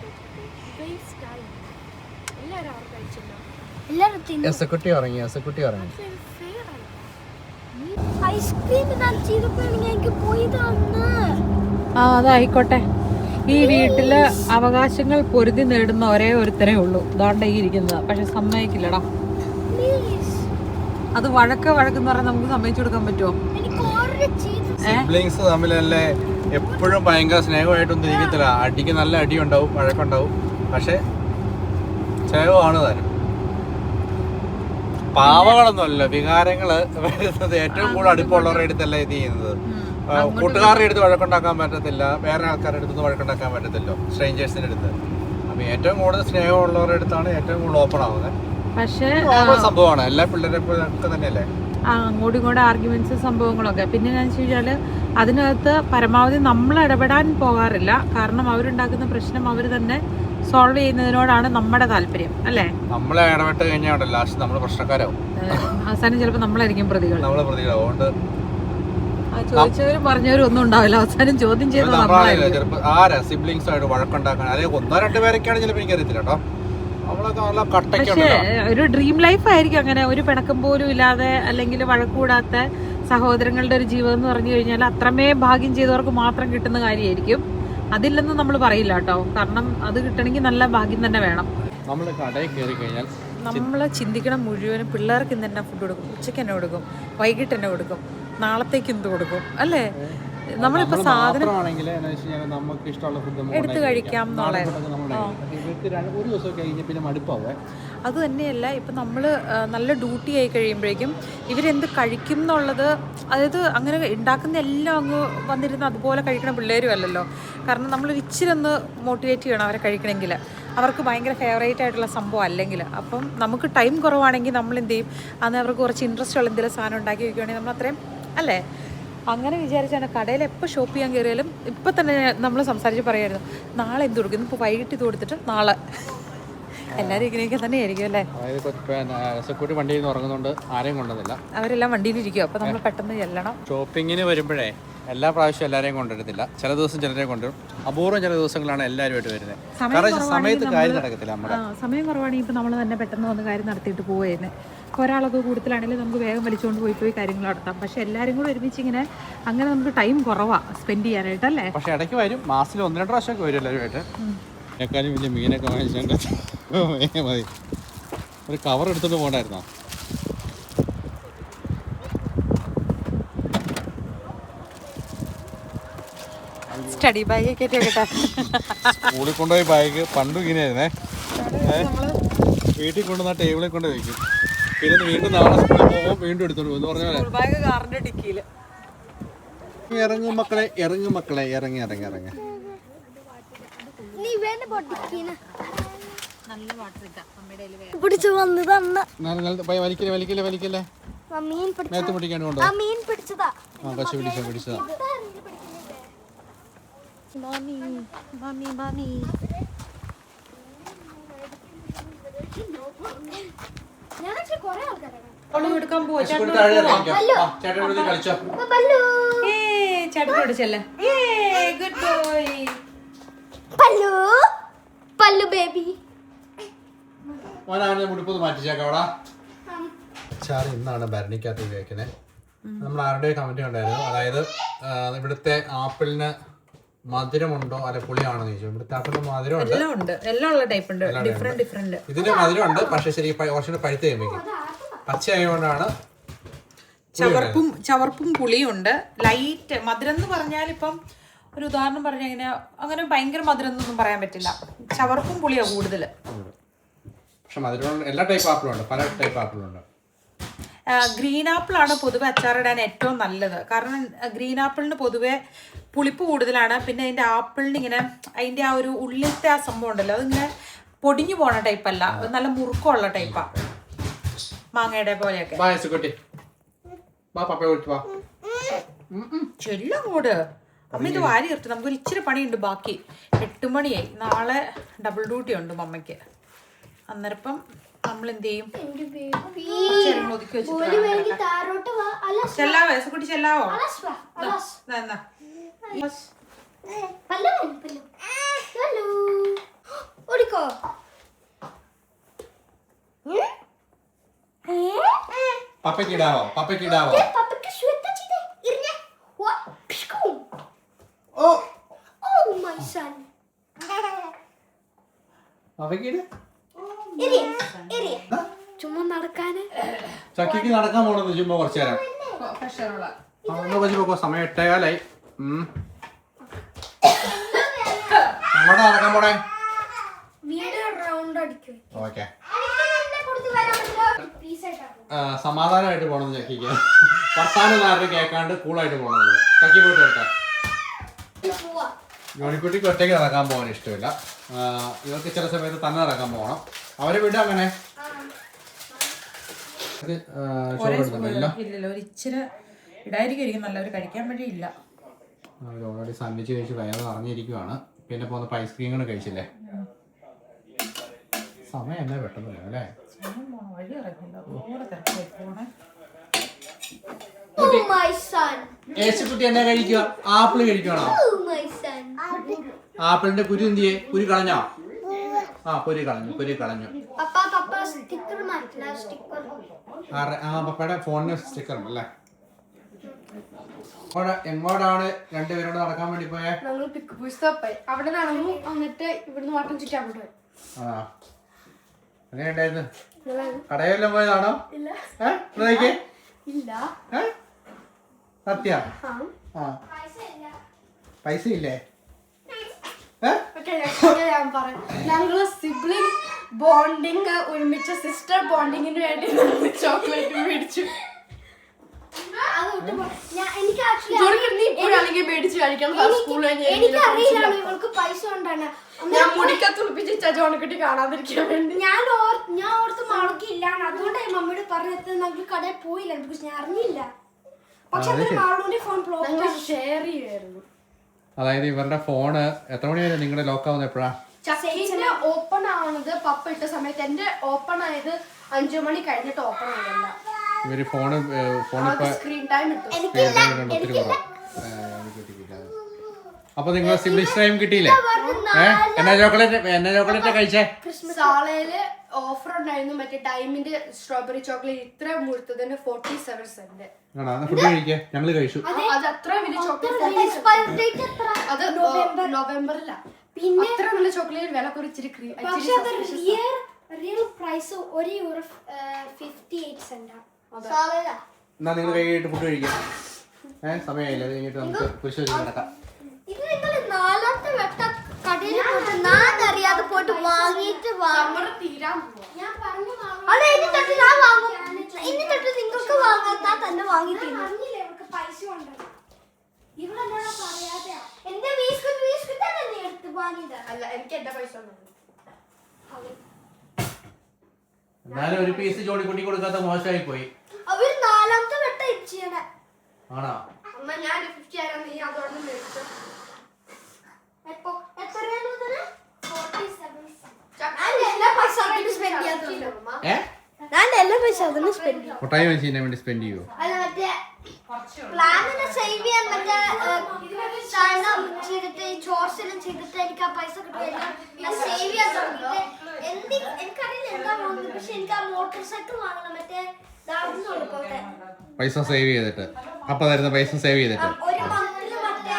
എസ്കുട്ടി ഉറങ്ങി. അതായിക്കോട്ടെ. ഈ വീട്ടില് അവകാശങ്ങൾ പൊരുതി നേടുന്ന ഒരേ ഒരുത്തരേ ഉള്ളൂ, ദാണ്ട ഈ ഇരിക്കുന്നത്. പക്ഷെ സമ്മതിക്കില്ലടാ. അത് വഴക്കെന്ന് പറഞ്ഞാൽ നമുക്ക് സമ്മതിച്ചു കൊടുക്കാൻ പറ്റുമോ? സിബ്ലിങ്സ് തമ്മിലല്ലേ എപ്പോഴും ഭയങ്കര സ്നേഹമായിട്ടൊന്നും ഇരിക്കത്തില്ല. അടിക്ക് നല്ല അടിയുണ്ടാവും, വഴക്കുണ്ടാവും. പക്ഷെ സ്നേഹമാണ് താനും. പാവകളൊന്നുമല്ല, വികാരങ്ങള് വരുന്നത് ഏറ്റവും കൂടുതൽ അടുപ്പമുള്ളവരുടെ അടുത്തല്ല ഇത് ചെയ്യുന്നത്. കൂട്ടുകാരുടെ അടുത്ത് വഴക്കുണ്ടാക്കാൻ പറ്റത്തില്ല, വേറെ ആൾക്കാരുടെ അടുത്ത് വഴക്കുണ്ടാക്കാൻ പറ്റത്തില്ലോ, സ്ട്രേഞ്ചേഴ്സിന്റെ അടുത്ത്. അപ്പൊ ഏറ്റവും കൂടുതൽ സ്നേഹമുള്ളവരുടെ അടുത്താണ് ഏറ്റവും കൂടുതൽ ഓപ്പൺ ആവുന്നത്. പക്ഷേ സംഭവമാണ്, എല്ലാ പിള്ളേരെ തന്നെയല്ലേ അങ്ങോട്ടും ഇങ്ങോട്ടും ആർഗ്യുമെന്റ്സ് സംഭവങ്ങളൊക്കെ. പിന്നെ എന്താണെന്ന് വെച്ച് കഴിഞ്ഞാല് അതിനകത്ത് പരമാവധി നമ്മൾ ഇടപെടാൻ പോകാറില്ല. കാരണം അവരുണ്ടാക്കുന്ന പ്രശ്നം അവർ തന്നെ സോൾവ് ചെയ്യുന്നതിനോടാണ് നമ്മുടെ താല്പര്യം, അല്ലേ? നമ്മളെ ഇടപെട്ട് കഴിഞ്ഞാൽ ലാസ്റ്റ് നമ്മൾ പ്രശ്നക്കാരാവും. അവസാനം ചിലപ്പോൾ നമ്മളായിരിക്കും പ്രതികൾ. അതുകൊണ്ട് ചോദിച്ചവരും പറഞ്ഞവരും ഒന്നും ഉണ്ടാവില്ല. അവസാനം ചോദ്യം ചെയ്യുന്നത് ആരാ സിബ്ലിങ്സ് ആയിട്ട് വഴക്കുണ്ടാക്കാൻ. അതായത് 1-2 പേരൊക്കെയാണ് ചിലപ്പോൾ എനിക്കറിയത്തില്ല കേട്ടോ. പക്ഷേ ഒരു ഡ്രീം ലൈഫ് ആയിരിക്കും അങ്ങനെ. ഒരു പിണക്കം പോലും ഇല്ലാതെ അല്ലെങ്കിൽ വഴക്കൂടാത്ത സഹോദരങ്ങളുടെ ഒരു ജീവിതം എന്ന് പറഞ്ഞു കഴിഞ്ഞാൽ അത്രമേ ഭാഗ്യം ചെയ്തവർക്ക് മാത്രം കിട്ടുന്ന കാര്യമായിരിക്കും. അതില്ലെന്ന് നമ്മൾ പറയില്ല കേട്ടോ. കാരണം അത് കിട്ടണമെങ്കിൽ നല്ല ഭാഗ്യം തന്നെ വേണം. നമ്മൾ കടയിൽ കയറി കഴിഞ്ഞാൽ നമ്മൾ ചിന്തിക്കണം മുഴുവനും പിള്ളേർക്ക് ഇന്ന് തന്നെ ഫുഡ് കൊടുക്കും, ഉച്ചയ്ക്ക് തന്നെ കൊടുക്കും, വൈകിട്ട് തന്നെ കൊടുക്കും, നാളത്തേക്ക് എന്ത് കൊടുക്കും, അല്ലേ? നമ്മളിപ്പോ സാധനം നമുക്ക് ഇഷ്ടമുള്ള ഫുഡ് എടുത്ത് കഴിക്കാം എന്നുള്ളത്. ഒരു ദിവസം കഴിഞ്ഞ പിന്നെ മടുപ്പാവേ. അത് തന്നെയല്ല, ഇപ്പം നമ്മൾ നല്ല ഡ്യൂട്ടി ആയി കഴിയുമ്പോഴേക്കും ഇവരെന്ത് കഴിക്കും എന്നുള്ളത്, അതായത് അങ്ങനെ ഉണ്ടാക്കുന്ന എല്ലാം അങ്ങ് വന്നിരുന്ന് അതുപോലെ കഴിക്കണ പിള്ളേരും അല്ലല്ലോ. കാരണം നമ്മൾ ഇച്ചിരി ഒന്ന് മോട്ടിവേറ്റ് ചെയ്യണം അവരെ കഴിക്കണമെങ്കിൽ. അവർക്ക് ഭയങ്കര ഫേവറേറ്റ് ആയിട്ടുള്ള സംഭവം അല്ലെങ്കിൽ. അപ്പം നമുക്ക് ടൈം കുറവാണെങ്കിൽ നമ്മൾ എന്ത് ചെയ്യും, അന്ന് അവർക്ക് കുറച്ച് ഇൻട്രസ്റ്റ് ഉള്ള എന്തെങ്കിലും സാധനം ഉണ്ടാക്കി വയ്ക്കുകയാണെങ്കിൽ നമ്മൾ അത്രയും, അല്ലേ? അങ്ങനെ വിചാരിച്ചാണ് കടയിൽ എപ്പോൾ ഷോപ്പ് ചെയ്യാൻ കയറിയാലും ഇപ്പം തന്നെ നമ്മൾ സംസാരിച്ച് പറയായിരുന്നു, നാളെ എന്ത് കൊടുക്കും, ഇപ്പോൾ വൈകിട്ട് ഇത് കൊടുത്തിട്ട് നാളെ. എല്ലാവരും ഇങ്ങനെയൊക്കെ തന്നെ ആയിരിക്കും, അല്ലേ? വണ്ടിയിൽ നിന്ന് ഉറങ്ങുന്നുണ്ട്, ആരെയും കൊണ്ടുവന്നില്ല, അവരെല്ലാം വണ്ടിയിലിരിക്കും. അപ്പോൾ നമ്മൾ പെട്ടെന്ന് ചെല്ലണം. ഷോപ്പിങ്ങിന് വരുമ്പോഴേ എല്ലാ പ്രാവശ്യവും എല്ലാവരെയും കൊണ്ടുവരത്തില്ല. ചില ദിവസം ചിലരെ കൊണ്ടുവരും. അപൂർവം ചില ദിവസങ്ങളാണ് എല്ലാവരുമായിട്ട് വരുന്നത്. കാരണം സമയത്ത് കാര്യം നടക്കത്തില്ല. നമ്മുടെ സമയം കുറവാണെങ്കിൽ ഇപ്പം നമ്മൾ തന്നെ പെട്ടെന്ന് വന്ന് കാര്യം നടത്തിയിട്ട് പോവുകയെന്ന്. ഒരാളൊക്കെ കൂടുതലാണെങ്കിൽ നമുക്ക് വേഗം വലിച്ചുകൊണ്ട് പോയി കാര്യങ്ങൾ നടത്താം. പക്ഷെ എല്ലാവരും കൂടെ ഒരുമിച്ച് ഇങ്ങനെ അങ്ങനെ നമുക്ക് ടൈം കുറവാണ് സ്പെൻഡ് ചെയ്യാനായിട്ടല്ലേ. പക്ഷെ ഇടയ്ക്ക് വരും, മാസത്തിൽ 1-2 പ്രാവശ്യമൊക്കെ വരും എല്ലാവരുമായിട്ട്. എന്നെക്കാളും വലിയ മീനൊക്കെ വാങ്ങിച്ചുകൊണ്ട് മതി. ഒരു കവർ എടുത്തോണ്ട് പോകണ്ടായിരുന്നോ? സ്റ്റഡി ബാഗൊക്കെ സ്കൂളിൽ കൊണ്ടുപോയി ബാഗ് പണ്ടും ഇങ്ങനെയായിരുന്നേ. വീട്ടിൽ കൊണ്ടുവന്ന ടേബിളിൽ കൊണ്ട് വയ്ക്കും. പിന്നെ വീണ്ടും നാളെ സ്കൂളിൽ പോകുമ്പോൾ വീണ്ടും എടുത്തോണ്ട് പോകും. പറഞ്ഞ പോലെ ഇറങ്ങും മക്കളെ, ഇറങ്ങും മക്കളെ, ഇറങ്ങി ഇറങ്ങി ഇറങ്ങി. വലിക്കല്ലേ വലിക്കല്ലേ വലിക്കല്ലേ. നേരത്തെ പിടിക്കാണ്ട് കൊണ്ടോ. കശി പിടിച്ചതാ. ഇന്നാണ് ഭരണിക്കകത്ത് ഉപയോഗിക്കുന്നത്. നമ്മൾ ആരുടെ കമന്റ് കണ്ടായിരുന്നു. അതായത് ഇവിടുത്തെ ആപ്പിളിന് മധുരമുണ്ടോ അല്ലെ പുളിയാണോ ചോദിച്ചു. ഇവിടുത്തെ ആപ്പിളിന് മധുരമുണ്ട്, ഇതിന് മധുരമുണ്ട്. പക്ഷെ ശരി കുറച്ചുകൂടെ പഴുത്ത് കഴിയുമ്പോൾ പച്ചയായതുകൊണ്ടാണ്. ചവർപ്പും പുളിയുണ്ട്. ലൈറ്റ് മധുരം എന്ന് പറഞ്ഞാൽ ഇപ്പം ഒരു ഉദാഹരണം പറഞ്ഞാൽ അങ്ങനെ ഭയങ്കര മധുരം എന്നൊന്നും പറയാൻ പറ്റില്ല. ചവർപ്പും പുളിയാ കൂടുതൽ. പക്ഷെ മധുരം എല്ലാ ടൈപ്പ് ആപ്പിളും ഉണ്ട്, പല ടൈപ്പ് ആപ്പിളും ഉണ്ട്. ഗ്രീൻ ആപ്പിളാണ് പൊതുവെ അച്ചാറിടാൻ ഏറ്റവും നല്ലത്. കാരണം ഗ്രീൻ ആപ്പിളിന് പൊതുവെ പുളിപ്പ് കൂടുതലാണ്. പിന്നെ അതിൻ്റെ ആപ്പിളിന് ഇങ്ങനെ അതിൻ്റെ ആ ഒരു ഉള്ളിലത്തെ ആ സംഭവം ഉണ്ടല്ലോ, അതിങ്ങനെ പൊടിഞ്ഞു പോണ ടൈപ്പല്ല, നല്ല മുറുക്കമുള്ള ടൈപ്പാണ്, മാങ്ങയുടെ പോലെയൊക്കെ. ചെല്ലങ്ങോട് അമ്മ ഇത് വാരി നിർത്തി. നമുക്കൊരു ഇച്ചിരി പണിയുണ്ട് ബാക്കി. 8 മണിയായി. നാളെ ഡബിൾ ഡ്യൂട്ടി ഉണ്ട് മമ്മയ്ക്ക്. അന്നേരപ്പം നമ്മൾ എന്ത് ചെയ്യും? ഒതുക്കി വെച്ചിട്ട് ചെല്ലാവോ കുട്ടി, ചെല്ലാവോ? പപ്പയ്ക്കിടാവോ? പപ്പയ്ക്കിടാവോ? ചുമ്മാ നടക്കാന് ചക്കിക്ക് നടക്കാൻ പോണെന്ന് ചുമ്മാ കുറച്ചു നേരം. സമയം 8:15. എങ്ങോട്ടാ നടക്കാൻ പോണേ? ഓക്കെ, സമാധാനമായിട്ട് പോണെന്ന് ചക്കിക്ക്. വർത്താനം ആരുടെ കേൾക്കാണ്ട് കൂളായിട്ട് പോണത്. ചക്കി പോയിട്ട് വരട്ടെ. ജോണിക്കുട്ടിക്ക് ഒറ്റയ്ക്ക് നടക്കാൻ പോകാൻ ഇഷ്ടമില്ല. ഇവർക്ക് ചില സമയത്ത് തന്നെ നടക്കാൻ പോകണം. അവരെ വീട് അങ്ങനെ ഓൾറെഡി സന്ധിച്ച് കഴിച്ച് വയറ് നിറഞ്ഞിരിക്കുവാണ്. പിന്നെ പോകുന്ന ഐസ്ക്രീം കൂടെ കഴിച്ചില്ലേ. സമയം എന്നാ പെട്ടെന്ന് അല്ലേ. കുട്ടി എന്നാ കഴിക്കുക? ആപ്പിള് കഴിക്കണോ? ആപ്പിളിന്റെ കുരു എന്തിയെ? കുരു കളഞ്ഞോ? കുരു കളഞ്ഞു. പപ്പയുടെ ഫോണിന് സ്റ്റിക്കർ ഉണ്ടല്ലേ. എങ്ങോട്ടാണ് രണ്ടുപേരോട് നടക്കാൻ വേണ്ടി പോയേ? എങ്ങനെയുണ്ടായിരുന്നു? കടയിലെല്ലാം പോയതാണോ? സത്യ? പൈസ ഇല്ലേ? ഞങ്ങള് സിബ്ലിംഗ് ബോണ്ടിങ് ഒരുമിച്ച് സിസ്റ്റർ ബോണ്ടിങ്ങിന് വേണ്ടി ചോക്ലേറ്റ് മേടിച്ചു. എനിക്കറിയില്ല ഇവൾക്ക് പൈസ കൊണ്ടാണ് ഞാൻ മുടിക്കത്തുളിപ്പിച്ച് ജോണിക്കുട്ടി കാണാതിരിക്കാൻ വേണ്ടി. ഞാൻ ഓർത്ത് മാളക്കില്ല, അതുകൊണ്ടായി മമ്മിയോട് പറഞ്ഞത് നമുക്ക് കടയിൽ പോയില്ല. ബിക്കോസ് ഞാൻ അറിഞ്ഞില്ല. പക്ഷെ മാളൂന്റെ ഫോൺ ഷെയർ ചെയ്യുമായിരുന്നു. അതായത് ഇവരുടെ ഫോണ് എത്ര മണി വരെ നിങ്ങളുടെ ലോക്ക് ആവുന്നത് എപ്പോഴാ? ഓപ്പൺ ആവുന്നത് പപ്പ ഇട്ട സമയത്ത്. എന്റെ ഓപ്പൺ ആയത് 5 മണി കഴിഞ്ഞിട്ട് ഓപ്പൺ ആയതല്ല. ഇവര് സ്ക്രീൻ ടൈം അപ്പൊ നിങ്ങൾ സിബ്ലിങ്സ് ടൈം കിട്ടിയില്ലേ? എന്നാ ചോക്ലേറ്റ് കഴിച്ചേ? സാളയില് ഓഫർ ഉണ്ടായിരുന്നു മറ്റേ ടൈമിന്റെ സ്ട്രോബെറി ചോക്ലേറ്റ് ഇത്ര മുഴുത്തതിന് 47 സെന്റ്. ഫുഡ് കഴിക്കേ? ഞങ്ങള് കഴിച്ചു. അത് അത്ര വലിയ ചോക്ലേറ്റ് അത് നവംബറിലാ. പിന്നെ അത്ര വലിയ ചോക്ലേറ്റ് വില കുറച്ചിരി റിയൽ പ്രൈസ് €1.58. എന്നാ നിങ്ങൾ കഴിഞ്ഞിട്ട് ഫുഡ് കഴിക്കാം. സമയമായില്ല, അത് കഴിഞ്ഞിട്ട് നമുക്ക് കുരിശ് നടക്കാം. ഇത് നിങ്ങൾ നാലാമത്തെ വെട്ട കടയിൽ പോയിട്ട് ഞാൻ അറിയാതെ പോയിട്ട് വാങ്ങിയിട്ട് ഞാൻ പറഞ്ഞു അതെ ഇനി തൊട്ട് ഞാൻ വാങ്ങും. ഇനി തൊട്ട് നിങ്ങൾക്ക് വാങ്ങാൻ ഞാൻ തന്നെ വാങ്ങിയിട്ട് പൈസ ഉണ്ട്. ഇവിടെ പറയാതെ എന്റെ വീസ്കുട്ട് തന്നെ എടുത്ത് വാങ്ങിയത് അല്ല, എനിക്ക് എന്റെ പൈസ എന്നാലും ഒരു പീസ് ജോണിക്കുട്ടി കൊടുക്കാത്ത മോശമായി പോയി. അവര് നാലാമത്തെ വെട്ട ചെയ്യണേ. ആണോ? അമ്മ ഞാൻ 50 ആയിരുന്നു, നീ അതോടെ മേടിച്ചു. കൊട്ടായി വാങ്ങിച്ചതിന് വേണ്ടി സ്പെൻഡ് ചെയ്യുമോ? പ്ലാനിനെ സേവ് ചെയ്യാൻ മറ്റേ ചോർച്ചെല്ലാം ചെയ്തിട്ട് എനിക്ക് ആ പൈസ കിട്ടില്ല. ഞാൻ സേവ് ചെയ്യാൻ തുടങ്ങിയിട്ട് എനിക്കറിയില്ല എന്താ വാങ്ങുന്നത്. പക്ഷെ എനിക്ക് ആ മോട്ടോർ സൈക്കിൾ വാങ്ങണം. മറ്റേ പൈസ സേവ് ചെയ്തിട്ട് അപ്പൊ തരുന്ന പൈസ സേവ് ചെയ്തിട്ട് ഒരു മന്തില് മറ്റേ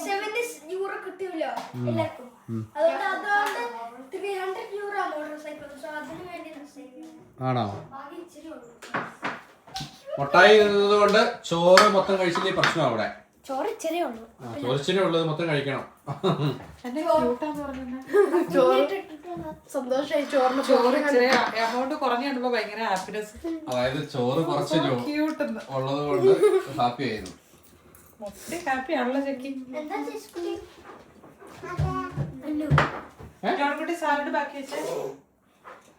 €70 കിട്ടൂലോ എല്ലാവർക്കും. അതുകൊണ്ട് €300 മോട്ടോർ സൈക്കിൾ. സോ അതിന് വേണ്ടി ആണോ? മുട്ടായി കൊണ്ട് ചോറ് മൊത്തം കഴിച്ചില്ലേ പ്രശ്നം അവിടെ? ചോറ് ഇച്ചിരി ഉള്ളൂ. ചോറിച്ചിരി ഉള്ളത് മൊത്തം കഴിക്കണം. സന്തോഷമായി ചോറിന് ചോറ് ഇച്ചിരി എമൗണ്ട് കുറഞ്ഞു കണ്ടപ്പോ ഭയങ്കര ഹാപ്പിനെസ്. അതായത് ചോറ് കുറച്ച് ഉള്ളത് കൊണ്ട് ഹാപ്പി ആയിരുന്നു. മൊത്തം ഹാപ്പി ആണല്ലോ ചെക്കി. എന്താ ചേച്ചി ജോൺകുട്ടി സാലഡ് ബാക്കി വെച്ചേ.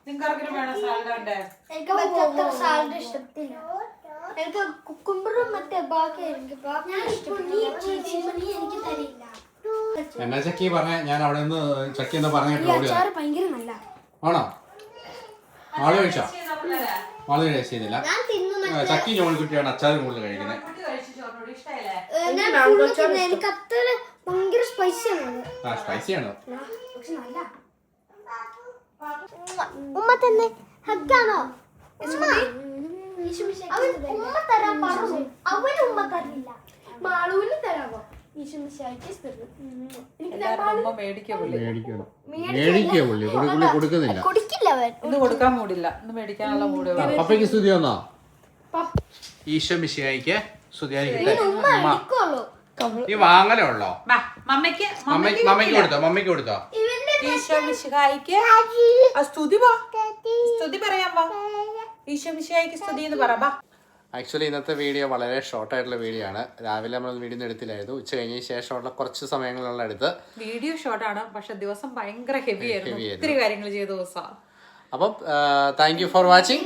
നിങ്ങൾക്ക് വേണം സാലഡ് വേണ്ടേ? എനിക്ക് മറ്റേ സാലഡ് ഇഷ്ടത്തില്ല. എനിക്ക് കുക്കുംബറും മറ്റേ ബാക്കി എനിക്ക് തരില്ല. എന്നാ ചക്കി പറഞ്ഞ ഞാൻ അവിടെ നിന്ന് ചക്കി എന്ന് പറഞ്ഞിട്ട് അച്ചാറ് ഭയങ്കര നല്ല. ആണോ? ആള് കഴിച്ചോ? ആള് കഴിച്ചില്ല. ചക്കി ജോണിക്കുട്ടിയാണ് അച്ചാറ് കൂടുതൽ കഴിക്കുന്നത്. എനിക്ക് അത്ര ഭയങ്കര സ്പൈസിയാണ്. സ്പൈസിയാണോ? ഉമ്മ തന്നെ ഹഗ്ഗാണോ? ഉമ്മ തരാൻ പറഞ്ഞു. അവന് ഉമ്മ തരില്ല. മാളൂന് തരാമോ? കൊടുക്കുന്നില്ല. ഇന്ന് കൊടുക്കാൻ മൂടില്ല. ഇന്ന് മേടിക്കാനുള്ള മൂട്. പപ്പയ്ക്ക് സ്തുതി വന്നോ? ഈശോ മിശിഹായിക്ക് സ്തുതിയായിരിക്കട്ടെ. ഈ വാങ്ങലേ ഉള്ളോ? മമ്മയ്ക്ക് കൊടുത്തോ? ഈശോ മിശിഹായിക്ക് സ്തുതി പറയാൻ വാ. ഈശോ മിശിഹായിക്ക് സ്തുതി എന്ന് പറ. ആക്ച്വലി ഇന്നത്തെ വീഡിയോ വളരെ ഷോർട്ടായിട്ടുള്ള വീഡിയോ ആണ്. രാവിലെ നമ്മൾ വീഡിയോ എടുത്തില്ലായിരുന്നു. ഉച്ച കഴിഞ്ഞ ശേഷമുള്ള കുറച്ച് സമയങ്ങളുള്ള അടുത്ത് വീഡിയോ ഷോർട്ടാണ്, പക്ഷെ ദിവസം ഭയങ്കര ഹെവി ആയിരുന്നു. ഒത്തിരി കാര്യങ്ങൾ ചെയ്ത ദിവസം. അപ്പം താങ്ക് യു ഫോർ വാച്ചിങ്.